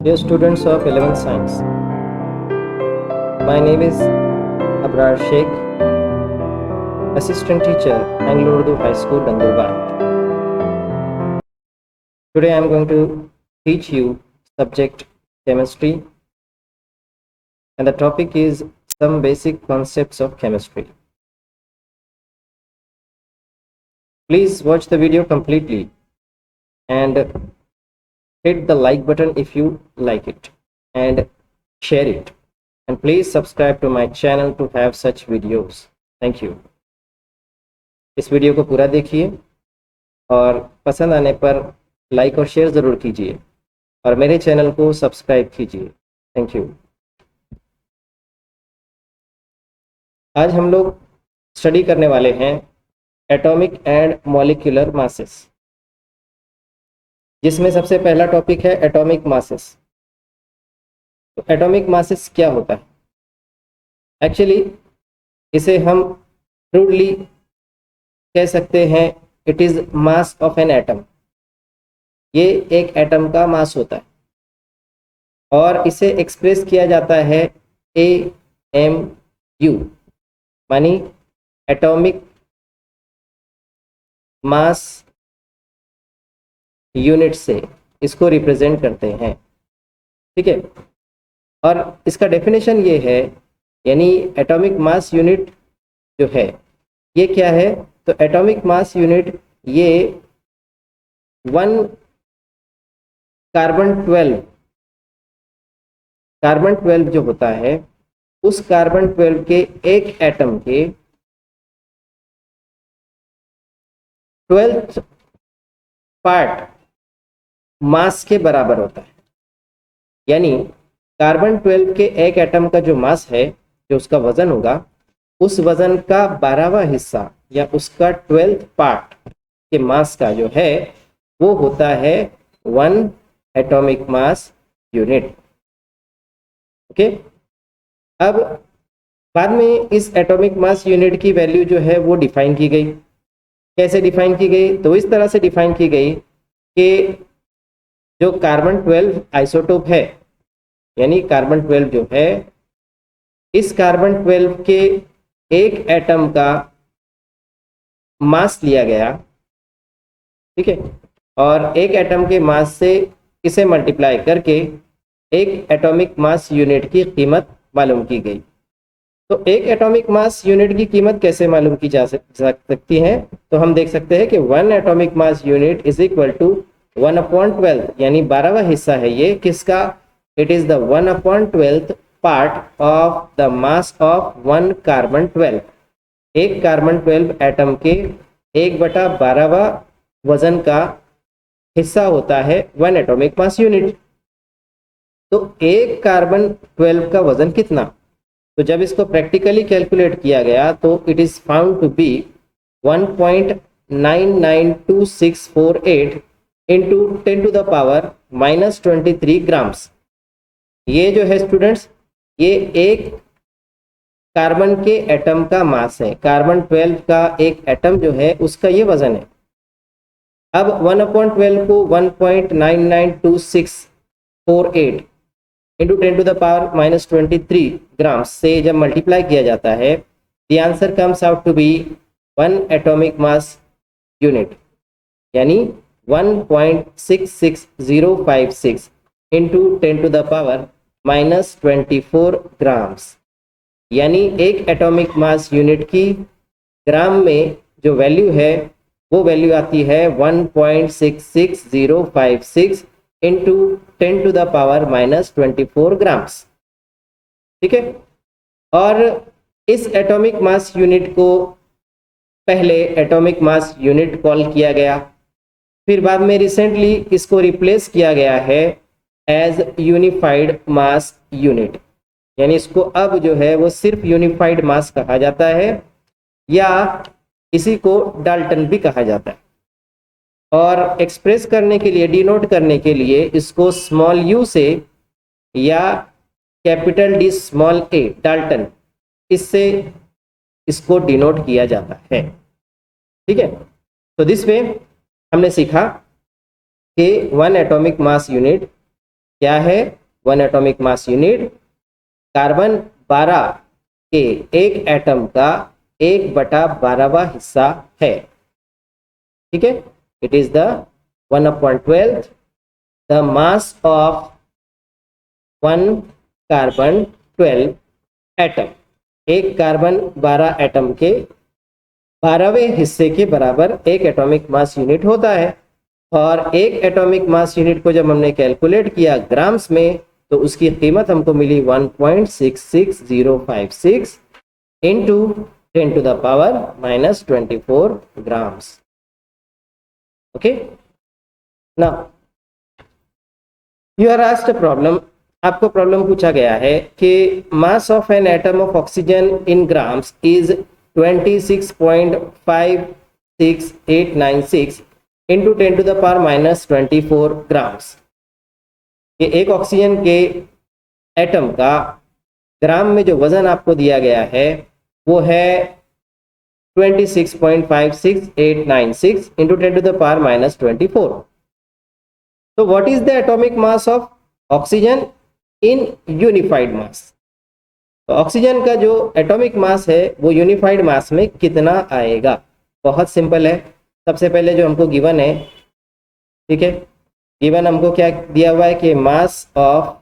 Dear students of 11th Science, my name is Abrar Sheikh, Assistant Teacher, Anglo-Urdu High School, Nandurbar. Today I am going to teach you subject chemistry, and the topic is some basic concepts of chemistry. Please watch the video completely and hit the like button if you like it and share it. And please subscribe to my channel to have such videos. Thank you. इस video को पूरा देखिए और पसंद आने पर like और share ज़रूर कीजिए और मेरे चैनल को सब्सक्राइब कीजिए। Thank you. आज हम लोग स्टडी करने वाले हैं एटॉमिक एंड मॉलिक्यूलर मासेस, जिसमें सबसे पहला टॉपिक है एटॉमिक मासेस। तो एटॉमिक मासेस क्या होता है? एक्चुअली इसे हम क्रूडली कह सकते हैं it is mass of an atom. ये एक एटम का मास होता है और इसे एक्सप्रेस किया जाता है AMU, मानी एटॉमिक मास यूनिट से इसको रिप्रेजेंट करते हैं। ठीक है, और इसका डेफिनेशन ये है, यानी एटॉमिक मास यूनिट जो है ये क्या है? तो एटॉमिक मास यूनिट ये 1 कार्बन 12 जो होता है उस कार्बन 12 के एक एटम के 12th पार्ट मास के बराबर होता है। यानी कार्बन 12 के एक एटम का जो मास है, जो उसका वजन होगा, उस वजन का 12वां हिस्सा या उसका 12th पार्ट के मास का जो है वो होता है 1 एटॉमिक मास यूनिट। ओके, अब बाद में इस एटॉमिक मास यूनिट की वैल्यू जो है वो डिफाइन की गई। कैसे डिफाइन की गई? तो इस तरह से डिफाइन की गई कि जो कार्बन 12 आइसोटोप है, यानी कार्बन 12 जो है, इस कार्बन 12 के एक एटम का मास लिया गया। ठीक है, और एक एटम के मास से इसे मल्टीप्लाई करके एक एटॉमिक मास यूनिट की कीमत मालूम की गई। तो एक एटॉमिक मास यूनिट की कीमत कैसे मालूम की जा सकती है? तो हम देख सकते हैं कि 1 atomic mass unit is equal to 1/12, यानी 12वां हिस्सा है ये किसका? It is the 1/12 part of the mass of 1 carbon 12। एक कार्बन 12 एटम के 1/12वां वजन का हिस्सा होता है 1 एटॉमिक मास यूनिट। तो एक कार्बन 12 का वजन कितना? तो जब इसको प्रैक्टिकली कैलकुलेट किया गया तो it is found to be 1.992648 into 10⁻⁻23 grams. ये जो है स्टूडेंट्स, ये एक कार्बन के एटम का मास है। कार्बन 12 का एक एटम जो है उसका ये वजन है। अब 1/12 को 1.992648 इंटू 10⁻⁻23 ग्राम्स से जब मल्टीप्लाई किया जाता है, the answer comes out to be 1 atomic mass unit, यानी 1.66056 इंटू 10⁻⁻24 ग्राम्स। यानी एक एटॉमिक मास यूनिट की ग्राम में जो वैल्यू है वो वैल्यू आती है 1.66056 इंटू 10⁻⁻24 ग्राम्स। ठीक है, और इस एटॉमिक मास यूनिट को पहले एटॉमिक मास यूनिट कॉल किया गया, फिर बाद में रिसेंटली इसको रिप्लेस किया गया है एज यूनिफाइड मास यूनिट। यानी इसको अब जो है वो सिर्फ यूनिफाइड मास कहा जाता है, या इसी को डाल्टन भी कहा जाता है। और एक्सप्रेस करने के लिए, डिनोट करने के लिए इसको स्मॉल यू से या कैपिटल डी स्मॉल ए, डाल्टन, इससे इसको डिनोट किया जाता है। ठीक है, तो दिस वे हमने सीखा कि 1 एटॉमिक मास यूनिट क्या है? 1 एटॉमिक मास यूनिट कार्बन 12 के एक एटम का 1/12वां हिस्सा है। ठीक है, it is the 1/12 the mass of 1 carbon 12 atom. एक कार्बन 12 एटम के 12वें हिस्से के बराबर एक एटॉमिक मास यूनिट होता है। और एक एटॉमिक मास यूनिट को जब हमने कैलकुलेट किया ग्राम्स में, तो उसकी कीमत हमको मिली 1.66056 into 10⁻⁻24 grams. Okay, now you are asked a problem. आपको प्रॉब्लम पूछा गया है कि mass of an atom of oxygen in grams is 26.56896 into 10⁻⁻24 grams. ये एक ऑक्सीजन के एटम का ग्राम में जो वजन आपको दिया गया है वो है 26.56896 इंटू 10⁻⁻24। तो what is the atomic mass of oxygen in unified mass? तो ऑक्सीजन का जो एटॉमिक मास है वो यूनिफाइड मास में कितना आएगा? बहुत सिंपल है। सबसे पहले जो हमको गिवन है, ठीक है, गिवन हमको क्या दिया हुआ है कि मास ऑफ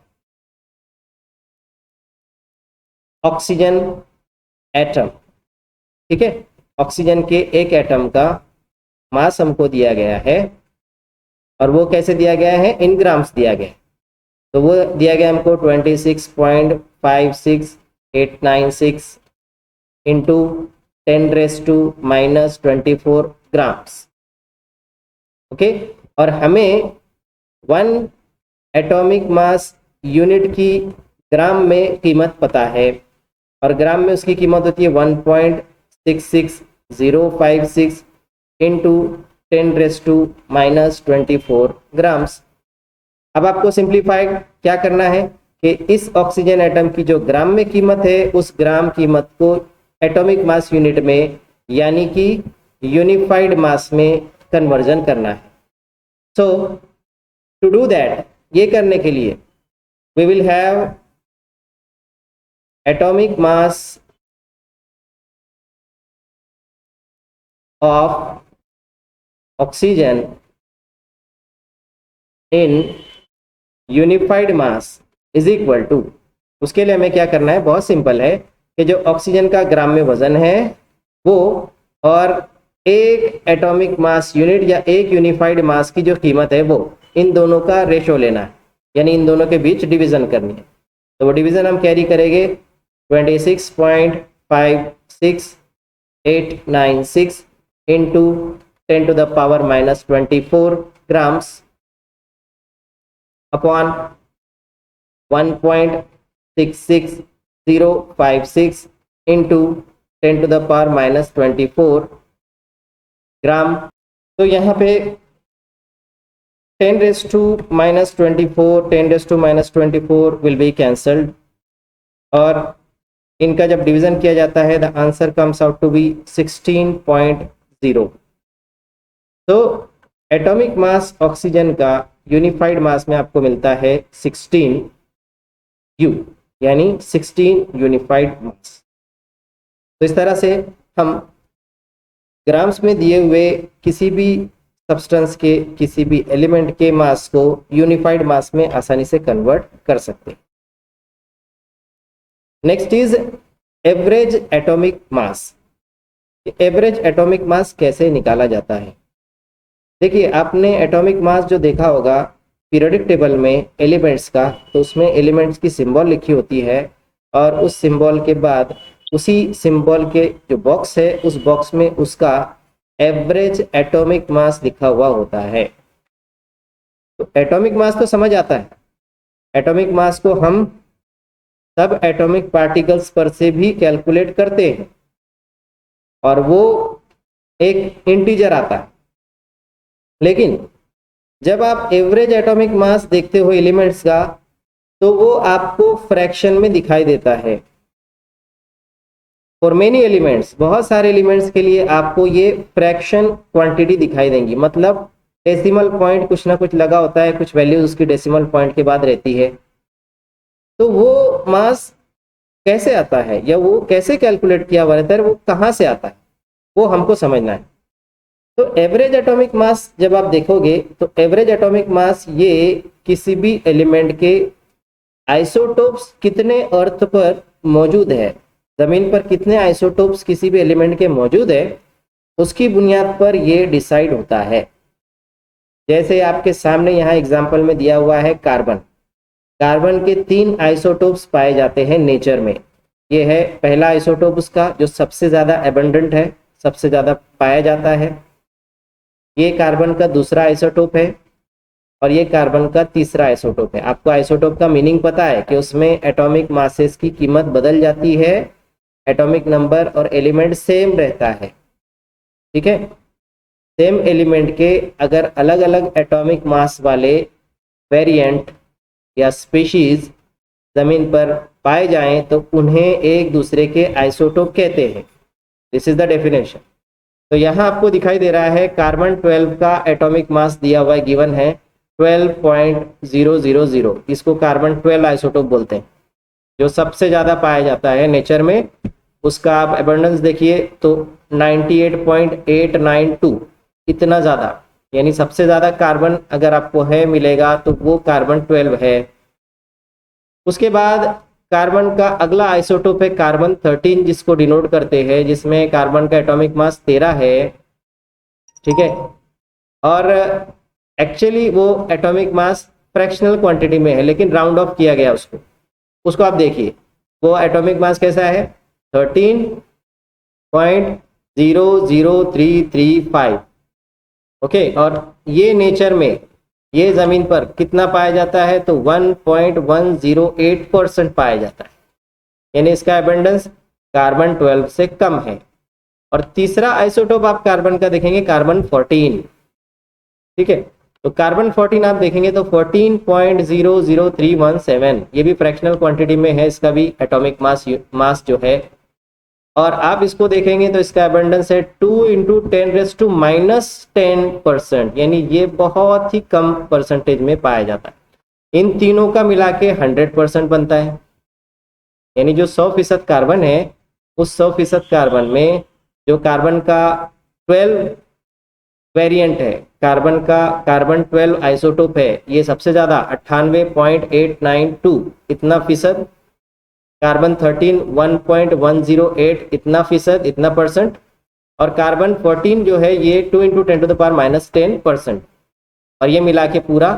ऑक्सीजन एटम, ठीक है, ऑक्सीजन के एक एटम का मास हमको दिया गया है और वो कैसे दिया गया है? इन ग्राम्स दिया गया। तो वो दिया गया हमको 26.56896 इंटू 10⁻⁻24 ग्राम्स। ओके, और हमें 1 एटॉमिक मास यूनिट की ग्राम में कीमत पता है और ग्राम में उसकी कीमत होती है 1.66056 इंटू 10⁻⁻24 ग्राम्स। अब आपको सिंप्लीफाइड क्या करना है कि इस ऑक्सीजन एटम की जो ग्राम में कीमत है उस ग्राम कीमत को एटॉमिक मास यूनिट में यानी कि यूनिफाइड मास में कन्वर्जन करना है। सो टू डू दैट, ये करने के लिए we will have atomic mass of oxygen in unified mass is equal to, उसके लिए हमें क्या करना है? बहुत सिंपल है कि जो ऑक्सीजन का ग्राम में वजन है वो और एक एटॉमिक मास यूनिट या एक यूनिफाइड मास की जो कीमत है वो, इन दोनों का रेशो लेना है, यानी इन दोनों के बीच डिवीजन करनी है। तो वो डिवीजन हम कैरी करेंगे 26.56896 इंटू 10⁻⁻24 ग्राम्स अपॉन 1.66056 इंटू 10⁻⁻24 ग्राम। तो यहाँ पे 10⁻⁻24 10⁻⁻24 विल बी कैंसल्ड और इनका जब डिवीजन किया जाता है the answer comes out to be 16.0। तो एटॉमिक मास ऑक्सीजन का यूनिफाइड मास में आपको मिलता है 16U, यानी 16 यूनिफाइड मास। तो इस तरह से हम ग्राम्स में दिए हुए किसी भी सब्सटेंस के किसी भी एलिमेंट के मास को यूनिफाइड मास में आसानी से कन्वर्ट कर सकते हैं। Next is average atomic mass. Average atomic mass कैसे निकाला जाता है? देखिए, आपने एटॉमिक मास जो देखा होगा पीरियोडिक टेबल में एलिमेंट्स का, तो उसमें एलिमेंट्स की सिंबल लिखी होती है और उस सिंबल के बाद उसी सिंबल के जो बॉक्स है उस बॉक्स में उसका एवरेज एटॉमिक मास लिखा हुआ होता है। तो एटॉमिक मास तो समझ आता है, एटॉमिक मास को हम सब एटॉमिक पार्टिकल्स पर से भी कैलकुलेट करते हैं और वो एक इंटीजर आता है। लेकिन जब आप एवरेज एटॉमिक मास देखते हो एलिमेंट्स का तो वो आपको फ्रैक्शन में दिखाई देता है। फॉर मेनी एलिमेंट्स, बहुत सारे एलिमेंट्स के लिए आपको ये फ्रैक्शन क्वांटिटी दिखाई देंगी, मतलब डेसिमल पॉइंट कुछ ना कुछ लगा होता है, कुछ वैल्यूज उसकी डेसिमल पॉइंट के बाद रहती है। तो वो मास कैसे आता है या वो कैसे कैलकुलेट किया हुआ रहता है, वो कहाँ से आता है, वो हमको समझना है। तो एवरेज एटॉमिक मास जब आप देखोगे तो एवरेज एटॉमिक मास ये किसी भी एलिमेंट के आइसोटोप्स कितने अर्थ पर मौजूद है, जमीन पर कितने आइसोटोप्स किसी भी एलिमेंट के मौजूद है, उसकी बुनियाद पर ये डिसाइड होता है। जैसे आपके सामने यहाँ एग्जाम्पल में दिया हुआ है कार्बन। कार्बन के 3 आइसोटोप्स पाए जाते हैं नेचर में। ये है पहला आइसोटोप उसका जो सबसे ज़्यादा एबंडेंट है, सबसे ज़्यादा पाया जाता है। ये कार्बन का दूसरा आइसोटोप है और ये कार्बन का तीसरा आइसोटोप है। आपको आइसोटोप का मीनिंग पता है कि उसमें एटॉमिक मासेस की कीमत बदल जाती है, एटॉमिक नंबर और एलिमेंट सेम रहता है। ठीक है, सेम एलिमेंट के अगर अलग अलग एटॉमिक मास वाले वेरिएंट या स्पीशीज जमीन पर पाए जाएं तो उन्हें एक दूसरे के आइसोटोप कहते हैं। This is the definition. तो यहाँ आपको दिखाई दे रहा है कार्बन 12 का एटॉमिक मास दिया हुआ है, गिवन है 12.000। इसको कार्बन 12 आइसोटोप बोलते हैं, जो सबसे ज़्यादा पाया जाता है नेचर में। उसका आप एबंडेंस देखिए तो 98.892, इतना ज़्यादा, यानी सबसे ज़्यादा कार्बन अगर आपको है मिलेगा तो वो कार्बन 12 है। उसके बाद कार्बन का अगला आइसोटोप है कार्बन 13, जिसको डिनोट करते हैं, जिसमें कार्बन का एटॉमिक मास 13 है। ठीक है, और एक्चुअली वो एटॉमिक मास फ्रैक्शनल क्वांटिटी में है लेकिन राउंड ऑफ किया गया उसको। उसको आप देखिए वो एटॉमिक मास कैसा है, 13.00335। ओके, और ये नेचर में, ये जमीन पर कितना पाया जाता है तो 1.108% पाया जाता है, यानी इसका एबंडेंस कार्बन 12 से कम है। और तीसरा आइसोटोप आप कार्बन का देखेंगे कार्बन 14। ठीक है, तो कार्बन 14 आप देखेंगे तो 14.00317, ये भी फ्रैक्शनल क्वांटिटी में है, इसका भी एटॉमिक मास जो है। और आप इसको देखेंगे तो इसका एबंडेंस है 2 × 10⁻⁻10%, यानी ये बहुत ही कम परसेंटेज में पाया जाता है। इन तीनों का मिला के 100% बनता है, यानी जो 100% कार्बन है उस 100% कार्बन में जो कार्बन का 12 वेरिएंट है, कार्बन का कार्बन 12 आइसोटोप है, ये सबसे ज़्यादा 98.892 इतना फीसद, कार्बन 13 1.108 इतना फीसद, इतना परसेंट, और कार्बन 14 जो है ये 2 × 10⁻⁻10%, और ये मिला के पूरा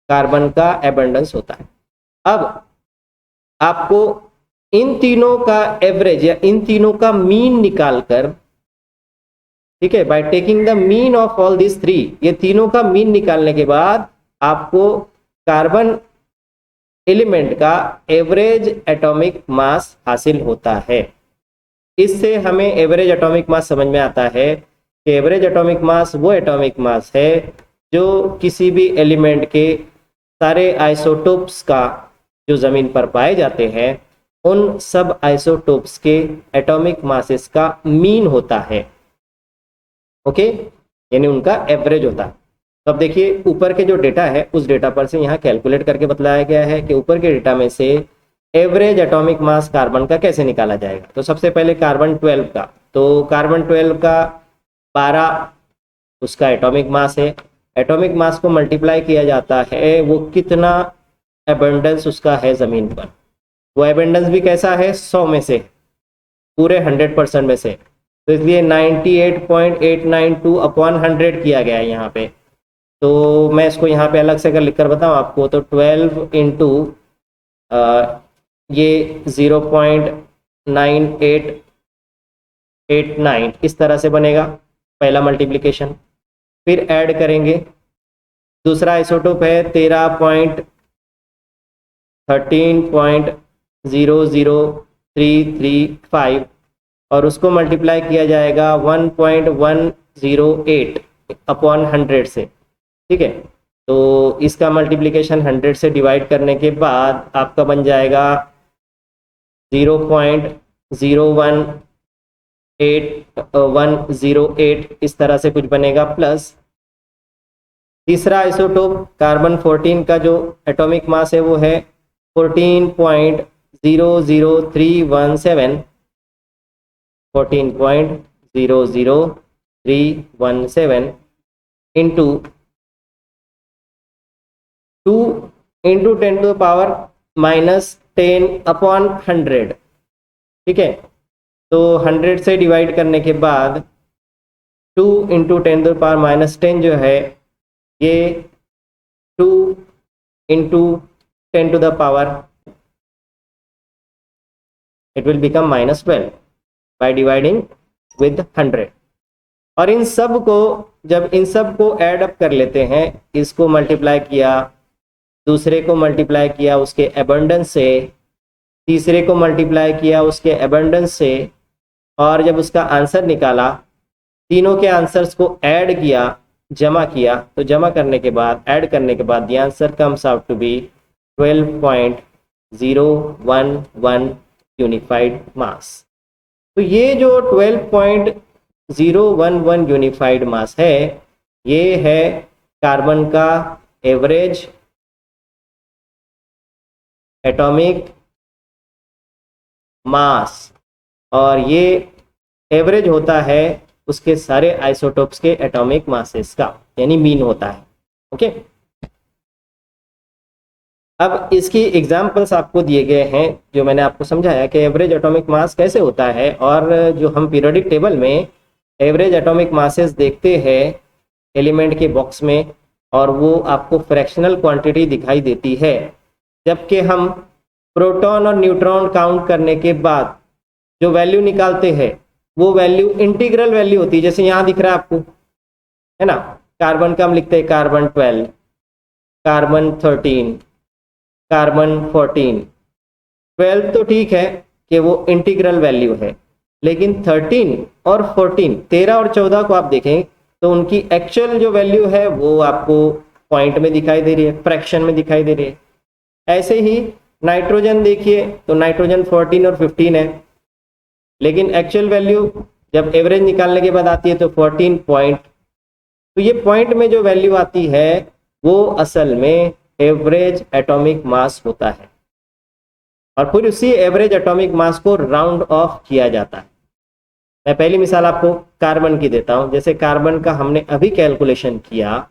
कार्बन का एबंडेंस होता है। अब आपको इन तीनों का एवरेज या इन तीनों का मीन निकालकर, ठीक है, by taking the mean of all this 3, ये तीनों का मीन निकालने के बाद आपको कार्बन एलिमेंट का एवरेज एटॉमिक मास हासिल होता है। इससे हमें एवरेज एटॉमिक मास समझ में आता है कि एवरेज एटॉमिक मास वो एटॉमिक मास है जो किसी भी एलिमेंट के सारे आइसोटोप्स का जो ज़मीन पर पाए जाते हैं उन सब आइसोटोप्स के एटॉमिक मासेस का मीन होता है। ओके, यानी उनका एवरेज होता है। तो अब देखिए ऊपर के जो डेटा है उस डेटा पर से यहाँ कैलकुलेट करके बताया गया है कि ऊपर के डेटा में से एवरेज एटॉमिक मास कार्बन का कैसे निकाला जाएगा। तो सबसे पहले कार्बन 12 का, तो कार्बन 12 का 12 उसका एटॉमिक मास है। एटॉमिक मास को मल्टीप्लाई किया जाता है वो कितना एबंडेंस उसका है ज़मीन पर, वो एबंडेंस भी कैसा है, 100 में से, पूरे 100% में से, तो इसलिए 98.892 अपॉन 100 किया गया है यहाँ पे। तो मैं इसको यहाँ पे अलग से अगर लिखकर बताऊँ आपको तो 12 × ये 0.9889 इस तरह से बनेगा पहला मल्टीप्लिकेशन। फिर ऐड करेंगे, दूसरा आइसोटोप है 13.00335 और उसको मल्टीप्लाई किया जाएगा 1.108 अपॉन 100 से। ठीक है, तो इसका मल्टीप्लिकेशन 100 से डिवाइड करने के बाद आपका बन जाएगा 0.018108 इस तरह से कुछ बनेगा, प्लस तीसरा आइसोटोप कार्बन 14 का जो एटॉमिक मास है वो है 14.00317 14.00317 इंटू 2 इंटू 10⁻⁻10/100। ठीक है, तो 100 से डिवाइड करने के बाद 2 इंटू 10⁻⁻10 जो है ये 2 into 10⁻, it will become -12 by dividing with 100। और इन सब को जब इन सब को ऐड अप कर लेते हैं, इसको मल्टीप्लाई किया, दूसरे को मल्टीप्लाई किया उसके अबंडेंस से, तीसरे को मल्टीप्लाई किया उसके अबंडेंस से, और जब उसका आंसर निकाला, तीनों के आंसर्स को ऐड किया, जमा किया, तो जमा करने के बाद, ऐड करने के बाद the answer comes out to be 12.011 unified mass. तो ये जो 12.011 यूनिफाइड मास है, ये है कार्बन का एवरेज एटॉमिक मास, और ये एवरेज होता है उसके सारे आइसोटोप्स के एटॉमिक मासेस का, यानी मीन होता है। ओके, अब इसकी एग्जांपल्स आपको दिए गए हैं, जो मैंने आपको समझाया कि एवरेज एटॉमिक मास कैसे होता है, और जो हम पीरियोडिक टेबल में एवरेज एटॉमिक मासेस देखते हैं एलिमेंट के बॉक्स में, और वो आपको फ्रैक्शनल क्वांटिटी दिखाई देती है, जबकि हम प्रोटॉन और न्यूट्रॉन काउंट करने के बाद जो वैल्यू निकालते हैं वो वैल्यू इंटीग्रल वैल्यू होती है। जैसे यहाँ दिख रहा है आपको, है ना, कार्बन का हम लिखते हैं कार्बन 12, कार्बन 13, कार्बन 14। 12 तो ठीक है कि वो इंटीग्रल वैल्यू है, लेकिन 13 और 14, 13 और 14 को आप देखें तो उनकी एक्चुअल जो वैल्यू है वो आपको पॉइंट में दिखाई दे रही है, फ्रैक्शन में दिखाई दे रही है। ऐसे ही नाइट्रोजन देखिए तो नाइट्रोजन 14 और 15 है, लेकिन एक्चुअल वैल्यू जब एवरेज निकालने के बाद आती है तो 14 पॉइंट। तो ये पॉइंट में जो वैल्यू आती है वो असल में एवरेज एटॉमिक मास होता है, और फिर उसी एवरेज एटॉमिक मास को राउंड ऑफ किया जाता है। मैं पहली मिसाल आपको कार्बन की देता हूं। जैसे कार्बन का हमने अभी कैलकुलेशन किया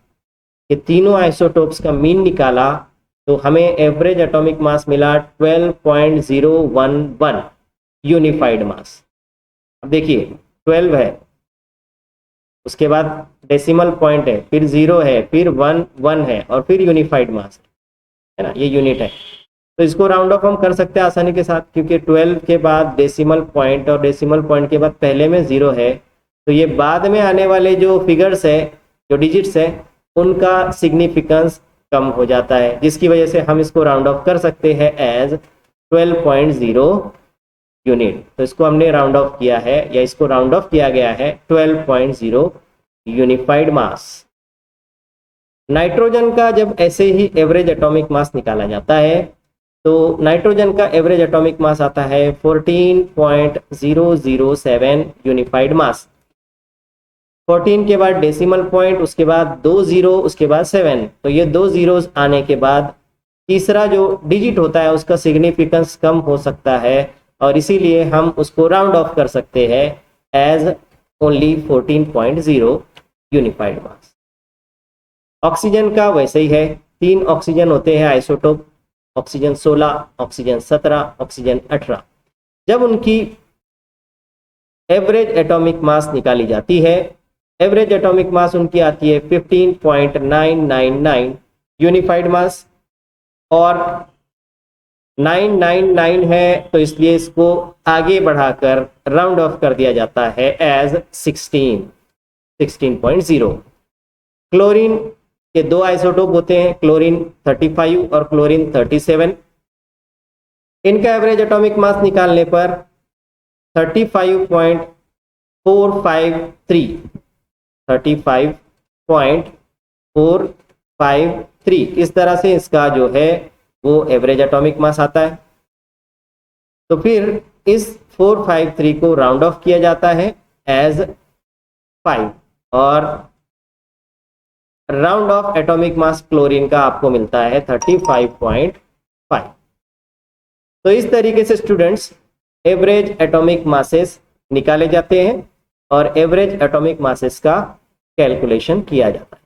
कि तीनों आइसोटोप्स का मीन निकाला, तो हमें एवरेज एटॉमिक मास मिला 12.011 यूनिफाइड मास। अब देखिए 12 है, उसके बाद डेसिमल पॉइंट है, फिर 0 है, फिर 1 है, और फिर यूनिफाइड मास है ना, ये यूनिट है। तो इसको राउंड ऑफ हम कर सकते हैं आसानी के साथ, क्योंकि 12 के बाद डेसिमल पॉइंट और डेसिमल पॉइंट के बाद पहले में 0 है, तो ये बाद में आने वाले जो फिगर्स है, जो डिजिट्स है, उनका सिग्निफिकेंस कम हो जाता है, जिसकी वजह से हम इसको राउंड ऑफ कर सकते हैं एज 12.0 यूनिट। तो इसको हमने राउंड ऑफ किया है, या इसको राउंड ऑफ किया गया है 12.0 यूनिफाइड मास। नाइट्रोजन का जब ऐसे ही एवरेज एटॉमिक मास निकाला जाता है, तो नाइट्रोजन का एवरेज एटॉमिक मास आता है 14.007 यूनिफाइड मास। 14 के बाद डेसिमल पॉइंट, उसके बाद 2 0, उसके बाद 7, तो ये 2 जीरोस आने के बाद तीसरा जो डिजिट होता है उसका सिग्निफिकेंस कम हो सकता है, और इसीलिए हम उसको राउंड ऑफ कर सकते हैं एज ओनली 14.0 यूनिफाइड मास। ऑक्सीजन का वैसे ही है, 3 ऑक्सीजन होते हैं आइसोटोप, ऑक्सीजन 16, ऑक्सीजन 17, ऑक्सीजन 18। जब उनकी एवरेज एटॉमिक मास निकाली जाती है, एवरेज एटॉमिक मास उनकी आती है 15.999 यूनिफाइड मास, और 999 है तो इसलिए इसको आगे बढ़ाकर राउंड ऑफ कर दिया जाता है एज 16.0। क्लोरीन के 2 आइसोटोप होते हैं, क्लोरीन 35 और क्लोरीन 37। इनका एवरेज एटॉमिक मास निकालने पर 35.453 इस तरह से इसका जो है वो एवरेज एटॉमिक मास आता है। तो फिर इस 453 को राउंड ऑफ किया जाता है एज 5, और round of atomic mass chlorine का आपको मिलता है 35.5। तो इस तरीके से स्टूडेंट्स एवरेज एटॉमिक मासेस निकाले जाते हैं और एवरेज एटॉमिक मासेस का कैलकुलेशन किया जाता है।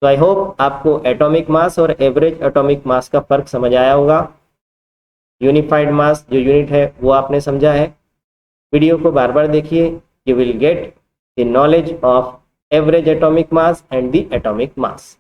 तो आई होप आपको एटॉमिक मास और एवरेज एटॉमिक मास का फर्क समझ आया होगा। यूनिफाइड मास जो यूनिट है वो आपने समझा है। वीडियो को बार बार देखिए, you will get the knowledge of average atomic mass and the atomic mass.